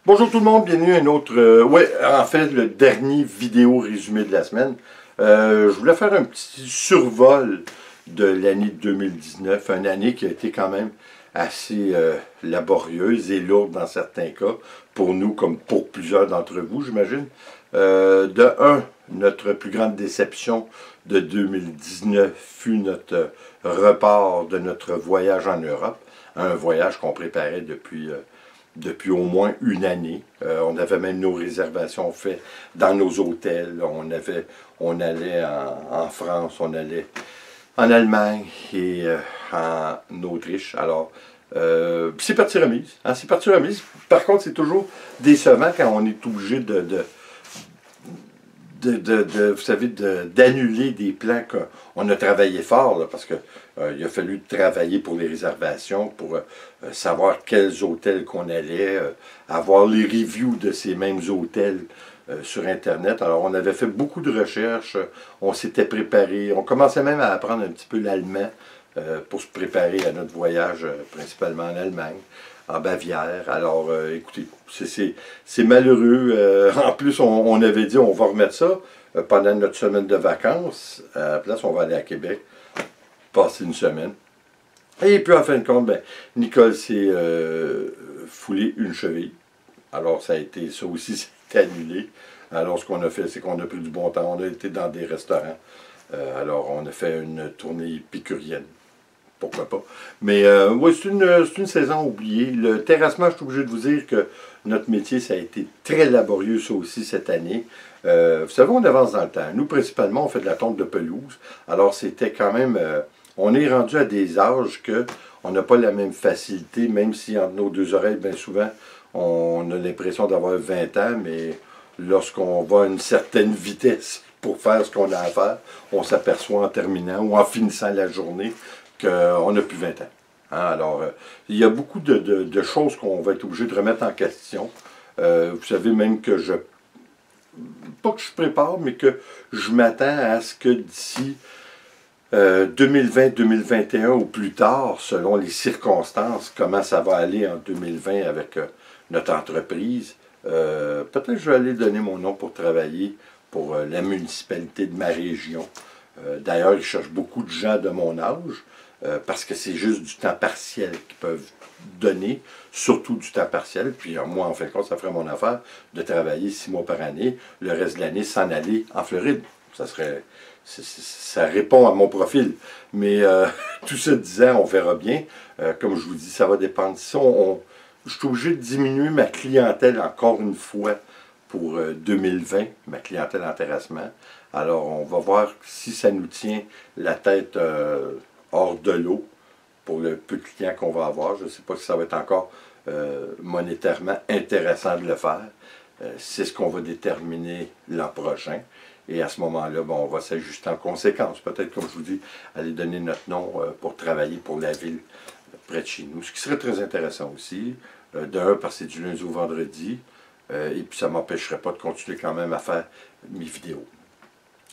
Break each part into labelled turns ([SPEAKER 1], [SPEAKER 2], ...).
[SPEAKER 1] Bonjour tout le monde, bienvenue à une autre, en fait le dernier vidéo résumé de la semaine. Je voulais faire un petit survol de l'année 2019, une année qui a été quand même assez laborieuse et lourde dans certains cas, pour nous comme pour plusieurs d'entre vous j'imagine. Notre plus grande déception de 2019 fut notre report de notre voyage en Europe, un voyage qu'on préparait depuis au moins une année. On avait même nos réservations faites dans nos hôtels. On allait en France, on allait en Allemagne et en Autriche. Alors, c'est parti remise. Hein, c'est parti remise. Par contre, c'est toujours décevant quand on est obligé vous savez, d'annuler des plans qu'on a travaillé fort, là, parce que il a fallu travailler pour les réservations, pour savoir quels hôtels qu'on allait, avoir les reviews de ces mêmes hôtels sur Internet. Alors, on avait fait beaucoup de recherches, on s'était préparé, on commençait même à apprendre un petit peu l'allemand pour se préparer à notre voyage, principalement en Allemagne, en Bavière. Alors, écoutez, c'est malheureux. En plus, on avait dit on va remettre ça pendant notre semaine de vacances. À la place, on va aller à Québec, passer une semaine. Et puis, en fin de compte, ben, Nicole s'est foulé une cheville. Alors, ça aussi, c'était annulé. Alors, ce qu'on a fait, c'est qu'on a pris du bon temps. On a été dans des restaurants. Alors, on a fait une tournée épicurienne. Pourquoi pas. Mais oui, c'est une saison oubliée. Le terrassement, je suis obligé de vous dire que notre métier, ça a été très laborieux, ça aussi, cette année. Vous savez, on avance dans le temps. Nous, principalement, on fait de la tonte de pelouse. Alors, c'était quand même... on est rendu à des âges qu'on n'a pas la même facilité, même si entre nos deux oreilles, bien souvent, on a l'impression d'avoir 20 ans, mais lorsqu'on va à une certaine vitesse pour faire ce qu'on a à faire, on s'aperçoit en terminant ou en finissant la journée qu'on n'a plus 20 ans. Hein? Alors, il y a beaucoup de choses qu'on va être obligé de remettre en question. Vous savez même que pas que je prépare, mais que je m'attends à ce que d'ici 2020-2021 ou plus tard, selon les circonstances, comment ça va aller en 2020 avec notre entreprise, peut-être que je vais aller donner mon nom pour travailler pour la municipalité de ma région. D'ailleurs, ils cherchent beaucoup de gens de mon âge. Parce que c'est juste du temps partiel qu'ils peuvent donner, surtout du temps partiel. Puis moi, en fin de compte, ça ferait mon affaire de travailler 6 mois par année, le reste de l'année s'en aller en Floride. Ça répond à mon profil. Mais tout ça disant, on verra bien. Comme je vous dis, ça va dépendre. Si je suis obligé de diminuer ma clientèle encore une fois pour 2020, ma clientèle en terrassement. Alors, on va voir si ça nous tient la tête hors de l'eau pour le peu de clients qu'on va avoir. Je ne sais pas si ça va être encore monétairement intéressant de le faire. C'est ce qu'on va déterminer l'an prochain. Et à ce moment-là, bon, on va s'ajuster en conséquence. Peut-être, comme je vous dis, aller donner notre nom pour travailler pour la ville près de chez nous. Ce qui serait très intéressant aussi. D'un, parce que c'est du lundi au vendredi. Et puis, ça ne m'empêcherait pas de continuer quand même à faire mes vidéos.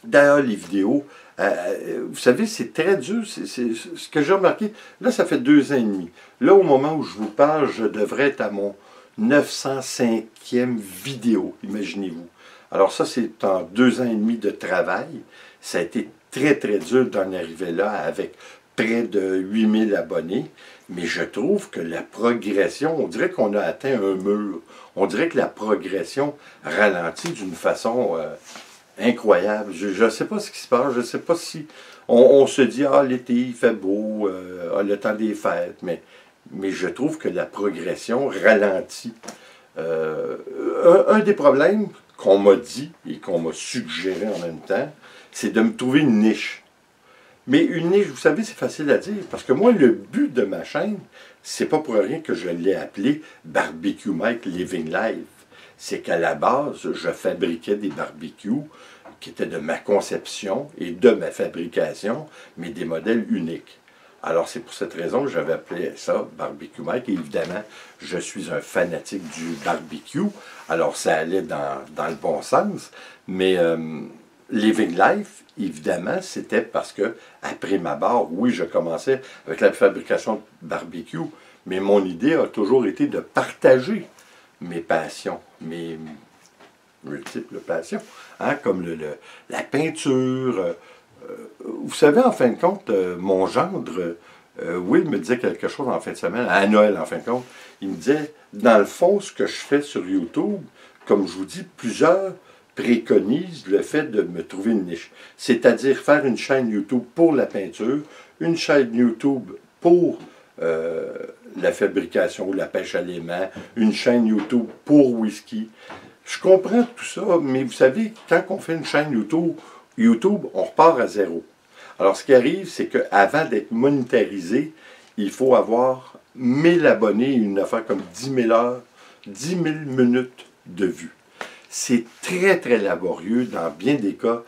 [SPEAKER 1] D'ailleurs, les vidéos, vous savez, c'est très dur. C'est ce que j'ai remarqué. Là, ça fait 2 ans et demi. Là, au moment où je vous parle, je devrais être à mon 905e vidéo, imaginez-vous. Alors ça, c'est en 2 ans et demi de travail. Ça a été très, très dur d'en arriver là avec près de 8000 abonnés. Mais je trouve que la progression, on dirait qu'on a atteint un mur. On dirait que la progression ralentit d'une façon... incroyable. Je ne sais pas ce qui se passe. Je ne sais pas si on se dit, ah, l'été, il fait beau, le temps des fêtes, mais je trouve que la progression ralentit. Un des problèmes qu'on m'a dit et qu'on m'a suggéré en même temps, c'est de me trouver une niche. Mais une niche, vous savez, c'est facile à dire, parce que moi, le but de ma chaîne, c'est pas pour rien que je l'ai appelé Barbecue Mike Living Life. C'est qu'à la base, je fabriquais des barbecues qui étaient de ma conception et de ma fabrication, mais des modèles uniques. Alors, c'est pour cette raison que j'avais appelé ça Barbecue Mike. Et évidemment, je suis un fanatique du barbecue. Alors, ça allait dans le bon sens. Mais Living Life, évidemment, c'était parce que, après ma barre, oui, je commençais avec la fabrication de barbecue, mais mon idée a toujours été de partager mes passions, mes multiples passions, hein, comme la peinture. Vous savez, en fin de compte, mon gendre, Will me disait quelque chose en fin de semaine, à Noël en fin de compte. Il me disait, dans le fond, ce que je fais sur YouTube, comme je vous dis, plusieurs préconisent le fait de me trouver une niche. C'est-à-dire faire une chaîne YouTube pour la peinture, une chaîne YouTube pour la fabrication, la pêche à l'aimant, une chaîne YouTube pour whisky. Je comprends tout ça, mais vous savez, quand on fait une chaîne YouTube, on repart à zéro. Alors, ce qui arrive, c'est qu'avant d'être monétarisé, il faut avoir 1000 abonnés, une affaire comme 10 000 heures, 10 000 minutes de vue. C'est très, très laborieux. Dans bien des cas,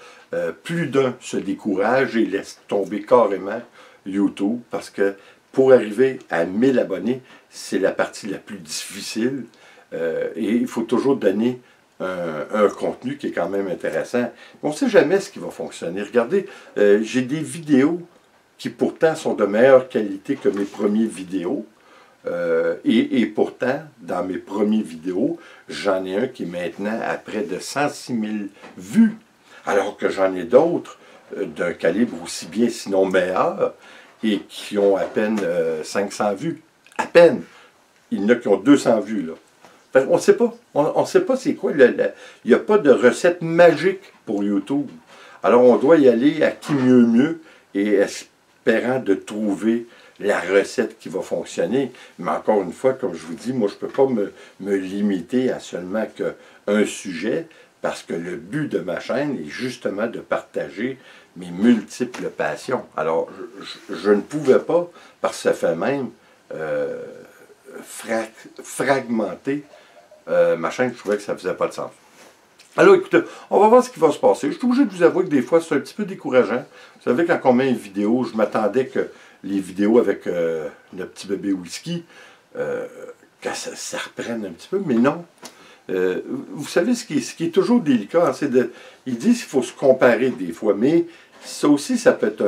[SPEAKER 1] plus d'un se décourage et laisse tomber carrément YouTube parce que pour arriver à 1000 abonnés, c'est la partie la plus difficile et il faut toujours donner un contenu qui est quand même intéressant. On ne sait jamais ce qui va fonctionner. Regardez, j'ai des vidéos qui pourtant sont de meilleure qualité que mes premières vidéos. Et pourtant, dans mes premières vidéos, j'en ai un qui est maintenant à près de 106 000 vues, alors que j'en ai d'autres d'un calibre aussi bien, sinon meilleur, et qui ont à peine 500 vues. À peine. Il y en a qui ont 200 vues, là. On ne sait pas. On ne sait pas c'est quoi. Il n'y a pas de recette magique pour YouTube. Alors, on doit y aller à qui mieux et espérant de trouver la recette qui va fonctionner. Mais encore une fois, comme je vous dis, moi, je ne peux pas me limiter à seulement qu'un sujet parce que le but de ma chaîne est justement de partager mes multiples passions. Alors, je ne pouvais pas, par ce fait même, fragmenter ma chaîne. Je trouvais que ça ne faisait pas de sens. Alors, écoutez, on va voir ce qui va se passer. Je suis obligé de vous avouer que des fois, c'est un petit peu décourageant. Vous savez, quand on met une vidéo, je m'attendais que les vidéos avec le petit bébé whisky, que ça reprenne un petit peu, mais non. Vous savez, ce qui est toujours délicat, c'est ils disent qu'il faut se comparer des fois, mais ça aussi, ça peut être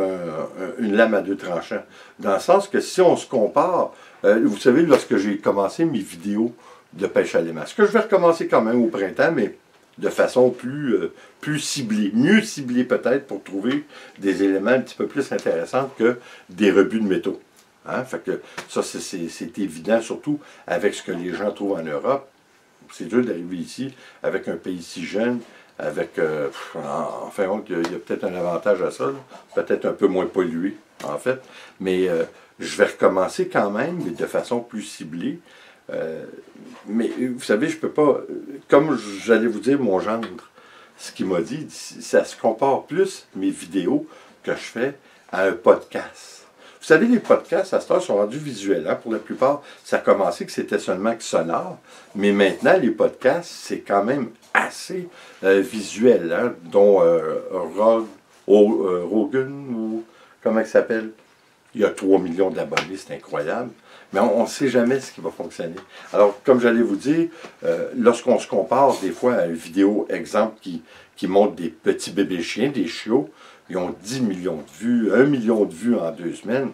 [SPEAKER 1] une lame à deux tranchants. Dans le sens que si on se compare, vous savez, lorsque j'ai commencé mes vidéos de pêche à l'aimant, ce que je vais recommencer quand même au printemps, mais de façon plus ciblée, mieux ciblée peut-être pour trouver des éléments un petit peu plus intéressants que des rebuts de métaux. Hein? Fait que ça, c'est évident, surtout avec ce que les gens trouvent en Europe. C'est dur d'arriver ici avec un pays si jeune, avec, enfin, il y a peut-être un avantage à ça, peut-être un peu moins pollué, en fait, mais je vais recommencer quand même, mais de façon plus ciblée. Mais vous savez, je peux pas, comme j'allais vous dire, mon gendre, ce qu'il m'a dit, ça se compare plus, mes vidéos que je fais, à un podcast. Vous savez, les podcasts, à cette heure, sont rendus visuels. Hein? Pour la plupart, ça a commencé que c'était seulement que sonore, mais maintenant, les podcasts, c'est quand même assez visuel, hein? Dont Rogan, ou comment il s'appelle? Il y a 3 millions d'abonnés, c'est incroyable. Mais on ne sait jamais ce qui va fonctionner. Alors, comme j'allais vous dire, lorsqu'on se compare des fois à une vidéo, exemple, qui montre des petits bébés chiens, des chiots, ils ont 10 millions de vues, 1 million de vues en 2 semaines.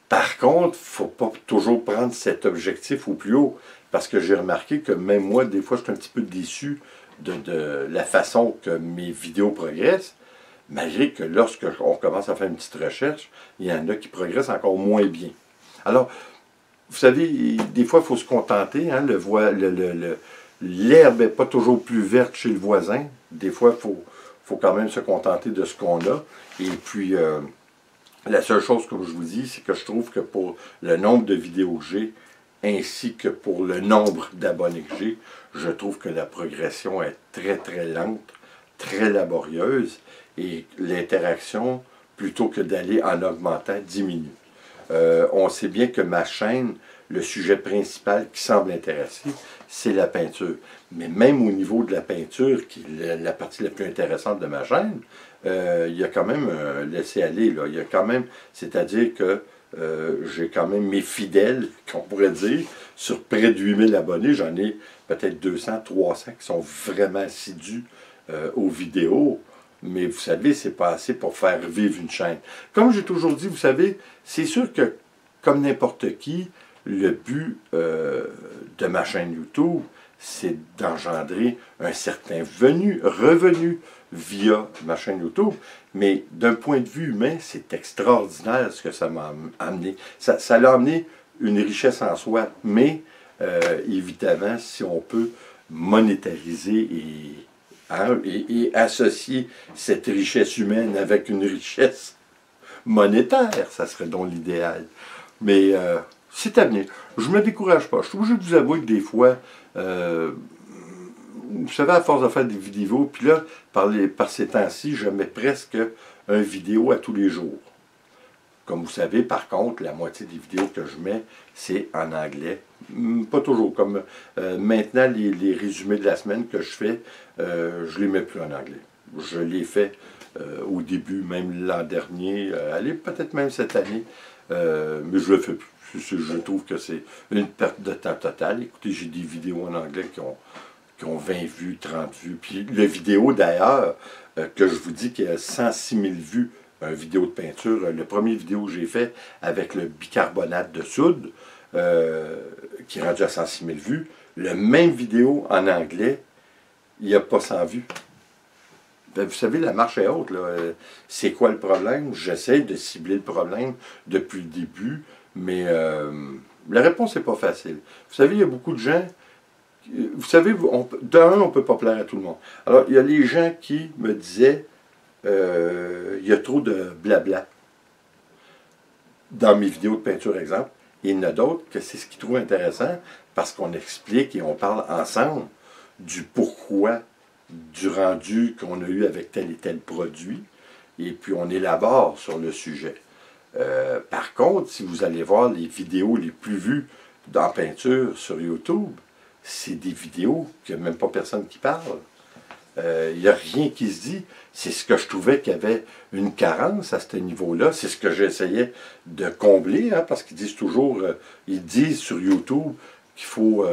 [SPEAKER 1] Par contre, il ne faut pas toujours prendre cet objectif au plus haut, parce que j'ai remarqué que même moi, des fois, je suis un petit peu déçu de la façon que mes vidéos progressent, malgré que lorsqu'on commence à faire une petite recherche, il y en a qui progressent encore moins bien. Alors, vous savez, des fois, il faut se contenter. Hein, l'herbe n'est pas toujours plus verte chez le voisin. Des fois, il faut quand même se contenter de ce qu'on a. Et puis, la seule chose, comme je vous dis, c'est que je trouve que pour le nombre de vidéos que j'ai, ainsi que pour le nombre d'abonnés que j'ai, je trouve que la progression est très, très lente, très laborieuse, et l'interaction, plutôt que d'aller en augmentant, diminue. On sait bien que ma chaîne, le sujet principal qui semble intéresser, c'est la peinture. Mais même au niveau de la peinture, qui est la partie la plus intéressante de ma chaîne, il y a quand même laisser-aller. Il y a quand même, c'est-à-dire que j'ai quand même mes fidèles, qu'on pourrait dire, sur près de 8000 abonnés. J'en ai peut-être 200, 300 qui sont vraiment assidus aux vidéos. Mais vous savez, c'est pas assez pour faire vivre une chaîne. Comme j'ai toujours dit, vous savez, c'est sûr que, comme n'importe qui, le but de ma chaîne YouTube, c'est d'engendrer un certain revenu via ma chaîne YouTube. Mais d'un point de vue humain, c'est extraordinaire ce que ça m'a amené. Ça l'a amené une richesse en soi, mais évidemment, si on peut monétariser et associer cette richesse humaine avec une richesse monétaire, ça serait donc l'idéal. Mais c'est à venir. Je ne me décourage pas. Je suis obligé de vous avouer que des fois, vous savez, à force de faire des vidéos, puis là, par ces temps-ci, je mets presque une vidéo à tous les jours. Comme vous savez, par contre, la moitié des vidéos que je mets, c'est en anglais. Pas toujours. Comme maintenant, les résumés de la semaine que je fais, je les mets plus en anglais. Je les fais au début, même l'an dernier, allez, peut-être même cette année, mais je le fais plus. Je trouve que c'est une perte de temps totale. Écoutez, j'ai des vidéos en anglais qui ont 20 vues, 30 vues. Puis la vidéo, d'ailleurs, que je vous dis qu'il y a 106 000 vues, une vidéo de peinture, le premier vidéo que j'ai fait avec le bicarbonate de soude, qui est rendu à 106 000 vues, le même vidéo en anglais, il n'y a pas 100 vues. Ben, vous savez, la marche est haute. C'est quoi le problème? J'essaie de cibler le problème depuis le début, mais la réponse n'est pas facile. Vous savez, il y a beaucoup de gens... Vous savez, d'un, on ne peut pas plaire à tout le monde. Alors, il y a les gens qui me disaient il y a trop de blabla dans mes vidéos de peinture, exemple. Et il y en a d'autres que c'est ce qu'ils trouvent intéressant parce qu'on explique et on parle ensemble du pourquoi du rendu qu'on a eu avec tel et tel produit, et puis on élabore sur le sujet. Par contre, si vous allez voir les vidéos les plus vues en peinture sur YouTube, c'est des vidéos qu'il n'y a même pas personne qui parle. Il n'y a rien qui se dit. C'est ce que je trouvais qu'il y avait une carence à ce niveau-là. C'est ce que j'essayais de combler, hein, parce qu'ils disent toujours, ils disent sur YouTube qu'il faut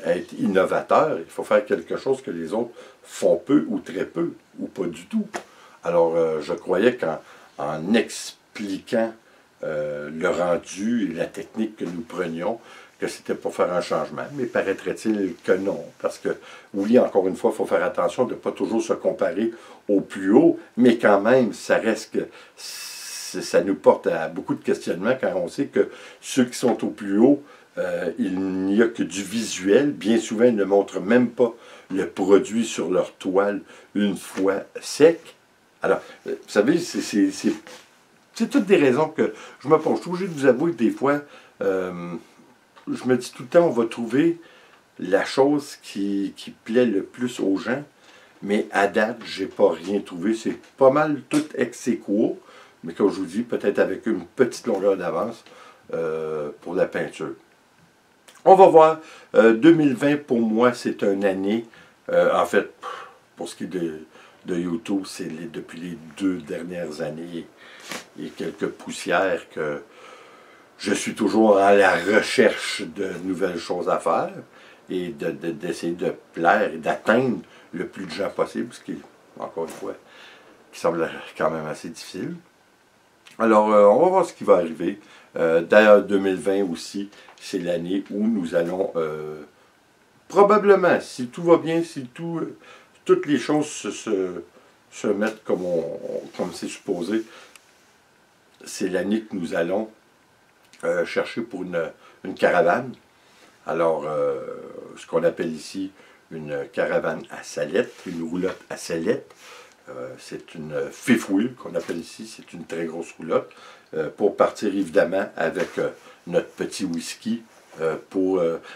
[SPEAKER 1] être innovateur, il faut faire quelque chose que les autres font peu ou très peu, ou pas du tout. Alors, je croyais qu'en expliquant le rendu et la technique que nous prenions, que c'était pour faire un changement, mais paraîtrait-il que non, parce que, oui, encore une fois, il faut faire attention de ne pas toujours se comparer au plus haut, mais quand même, ça reste que ça nous porte à beaucoup de questionnements, car on sait que ceux qui sont au plus haut, il n'y a que du visuel, bien souvent, ils ne montrent même pas le produit sur leur toile une fois sec. Alors, vous savez, c'est toutes des raisons que je me pose. Je suis obligé de vous avouer que des fois, je me dis tout le temps, on va trouver la chose qui plaît le plus aux gens, mais à date, j'ai pas rien trouvé. C'est pas mal tout ex aequo, mais comme je vous dis, peut-être avec une petite longueur d'avance pour la peinture. On va voir. 2020, pour moi, c'est une année, en fait, pour ce qui est de YouTube, c'est depuis les 2 dernières années et quelques poussières que je suis toujours à la recherche de nouvelles choses à faire et d'essayer de plaire et d'atteindre le plus de gens possible, ce qui, encore une fois, qui semble quand même assez difficile. Alors, on va voir ce qui va arriver. D'ailleurs, 2020 aussi, c'est l'année où nous allons, probablement, si tout va bien, si toutes les choses se mettent comme c'est supposé, c'est l'année que nous allons chercher pour une caravane. Alors, ce qu'on appelle ici une caravane à sellette, une roulotte à sellette. C'est une fifth wheel qu'on appelle ici, c'est une très grosse roulotte, pour partir évidemment avec notre petit whisky.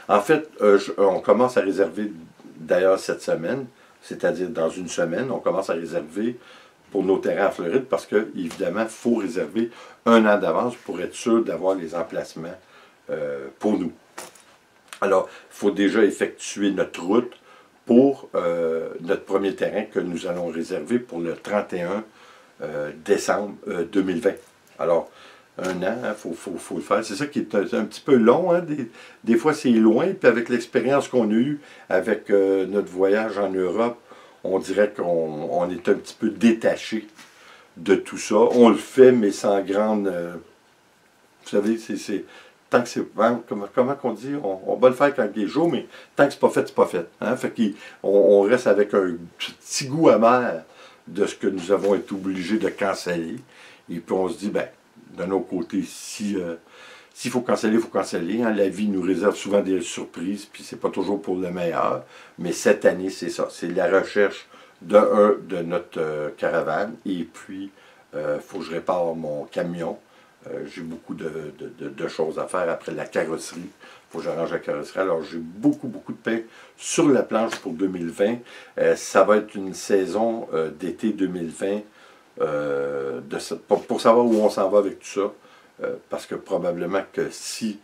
[SPEAKER 1] En fait, on commence à réserver d'ailleurs cette semaine, c'est-à-dire dans une semaine, on commence à réserver pour nos terrains en Floride parce que, évidemment, il faut réserver 1 an d'avance pour être sûr d'avoir les emplacements pour nous. Alors, il faut déjà effectuer notre route pour notre premier terrain que nous allons réserver pour le 31 décembre 2020. Alors, 1 an, il faut le faire. C'est ça qui est un petit peu long. Hein? Des fois, c'est loin. Puis avec l'expérience qu'on a eue avec notre voyage en Europe, on dirait qu'on est un petit peu détaché de tout ça. On le fait, mais sans grande... vous savez, tant que c'est, hein, comment qu'on dit, on va le faire quand il est chaud, mais tant que c'est pas fait, c'est pas fait. Hein? Fait qu'on reste avec un petit goût amer de ce que nous avons été obligés de canceller. Et puis on se dit, ben, d'un autre côté, s'il faut canceller, il faut canceller. Hein? La vie nous réserve souvent des surprises, puis c'est pas toujours pour le meilleur. Mais cette année, c'est ça. C'est la recherche de notre caravane. Et puis, il faut que je répare mon camion. J'ai beaucoup de choses à faire après la carrosserie. Il faut que j'arrange la carrosserie. Alors, j'ai beaucoup de pain sur la planche pour 2020. Ça va être une saison d'été 2020 pour savoir où on s'en va avec tout ça. Parce que probablement que si,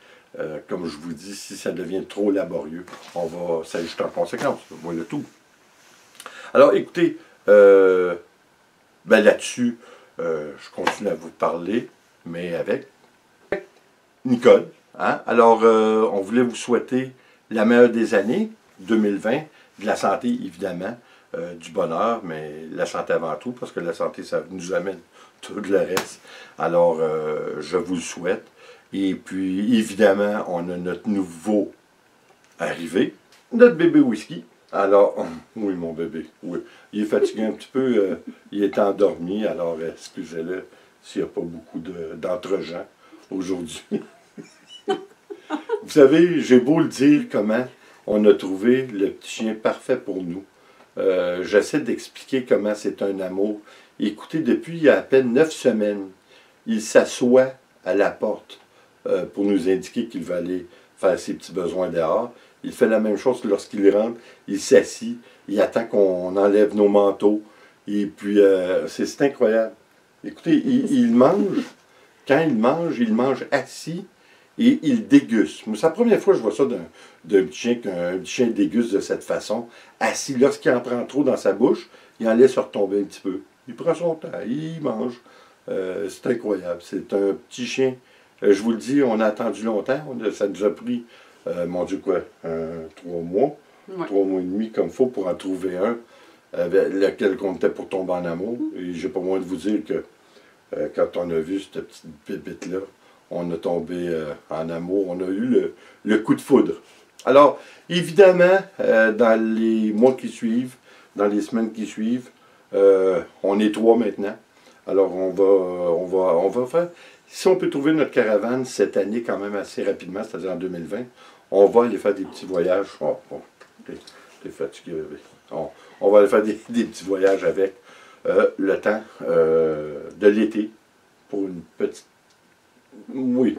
[SPEAKER 1] comme je vous dis, si ça devient trop laborieux, on va s'ajuster en conséquence. Voilà tout. Alors, écoutez, ben là-dessus, je continue à vous parler, mais avec Nicole. Hein? Alors, on voulait vous souhaiter la meilleure des années, 2020, de la santé, évidemment, du bonheur, mais la santé avant tout, parce que la santé, ça nous amène tout le reste. Alors, je vous le souhaite. Et puis, évidemment, on a notre nouveau arrivé, notre bébé whisky. Alors, oui, mon bébé, oui. Il est fatigué un petit peu, il est endormi, alors excusez-le s'il n'y a pas beaucoup d'entre-gens aujourd'hui. Vous savez, j'ai beau le dire comment on a trouvé le petit chien parfait pour nous. J'essaie d'expliquer comment c'est un amour. Écoutez, depuis il y a à peine 9 semaines, il s'assoit à la porte pour nous indiquer qu'il va aller faire ses petits besoins dehors. Il fait la même chose lorsqu'il rentre. Il s'assit, il attend qu'on enlève nos manteaux. Et puis, c'est incroyable. Écoutez, il mange. Quand il mange assis et il déguste. C'est la première fois que je vois ça d'un petit chien, qu'un petit chien déguste de cette façon. Assis, lorsqu'il en prend trop dans sa bouche, il en laisse retomber un petit peu. Il prend son temps, il mange. C'est incroyable. C'est un petit chien. Je vous le dis, on a attendu longtemps. Ça nous a pris, mon Dieu, quoi, 3 mois. Ouais. 3 mois et demi, comme il faut, pour en trouver un avec lequel on était pour tomber en amour. Et j'ai pas moins de vous dire que quand on a vu cette petite pépite-là, on a tombé en amour. On a eu le coup de foudre. Alors, évidemment, dans les mois qui suivent, dans les semaines qui suivent, on est 3 maintenant. Alors, on va faire... Si on peut trouver notre caravane cette année quand même assez rapidement, c'est-à-dire en 2020, on va aller faire des petits voyages. Oh, t'es fatigué, bébé. On va aller faire des petits voyages avec le temps de l'été pour une petite... Oui,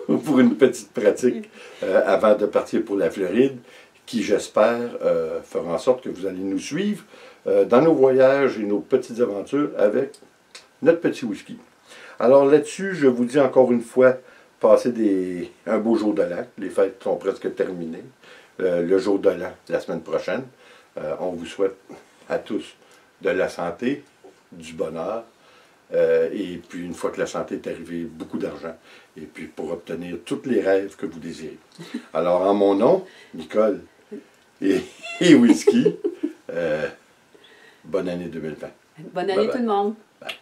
[SPEAKER 1] pour une petite pratique avant de partir pour la Floride, qui, j'espère, fera en sorte que vous allez nous suivre dans nos voyages et nos petites aventures avec notre petit whisky. Alors là-dessus, je vous dis encore une fois, passez un beau jour de l'an. Les fêtes sont presque terminées. Le jour de l'an, la semaine prochaine. On vous souhaite à tous de la santé, du bonheur, et puis une fois que la santé est arrivée, beaucoup d'argent, et puis pour obtenir tous les rêves que vous désirez. Alors en mon nom, Nicole et Whisky, bonne année 2020.
[SPEAKER 2] Bonne année tout le monde.
[SPEAKER 1] Bye.